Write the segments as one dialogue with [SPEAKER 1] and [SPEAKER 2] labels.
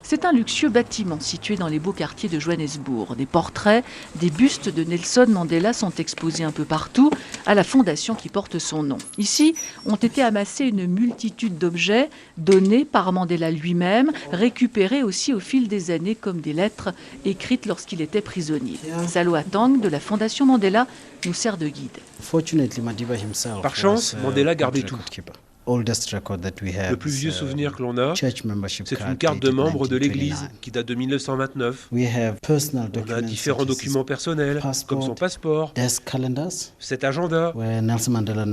[SPEAKER 1] C'est un luxueux bâtiment situé dans les beaux quartiers de Johannesburg. Des portraits, des bustes de Nelson Mandela sont exposés un peu partout à la fondation qui porte son nom. Ici ont été amassés une multitude d'objets donnés par Mandela lui-même, récupérés aussi au fil des années comme des lettres écrites lorsqu'il était prisonnier. Salo Atang de la Fondation Mandela nous sert de guide.
[SPEAKER 2] Par chance, Mandela gardait tout. Le plus vieux souvenir que l'on a, c'est une carte de membre de l'Église qui date de 1929. On a différents documents personnels, comme son passeport, cet agenda, où Nelson Mandela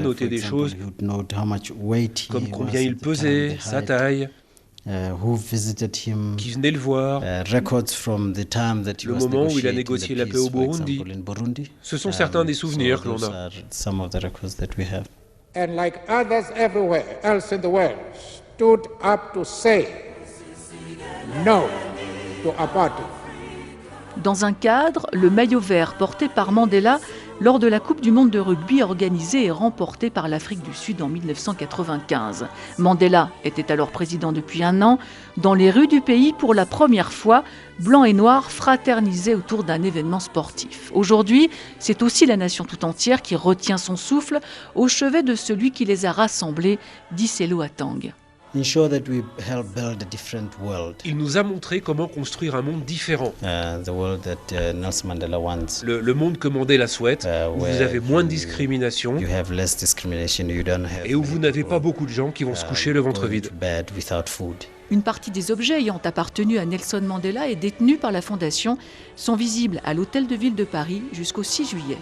[SPEAKER 2] notait des choses comme combien il pesait, sa taille, qui venait le voir, le moment où il a négocié la paix au Burundi. Ce sont certains des souvenirs que l'on a.
[SPEAKER 3] And like others everywhere else in the world, stood up to say no to apartheid.
[SPEAKER 1] Dans un cadre, le maillot vert porté par Mandela lors de la Coupe du monde de rugby organisée et remportée par l'Afrique du Sud en 1995. Mandela était alors président depuis un an. Dans les rues du pays, pour la première fois, blancs et noirs fraternisaient autour d'un événement sportif. Aujourd'hui, c'est aussi la nation tout entière qui retient son souffle au chevet de celui qui les a rassemblés, dit Salo Atang.
[SPEAKER 2] Il nous a montré comment construire un monde différent. Le monde que Mandela souhaite, où vous avez moins de discrimination et où vous n'avez pas beaucoup de gens qui vont se coucher le ventre vide.
[SPEAKER 1] Une partie des objets ayant appartenu à Nelson Mandela et détenus par la Fondation sont visibles à l'Hôtel de Ville de Paris jusqu'au 6 juillet.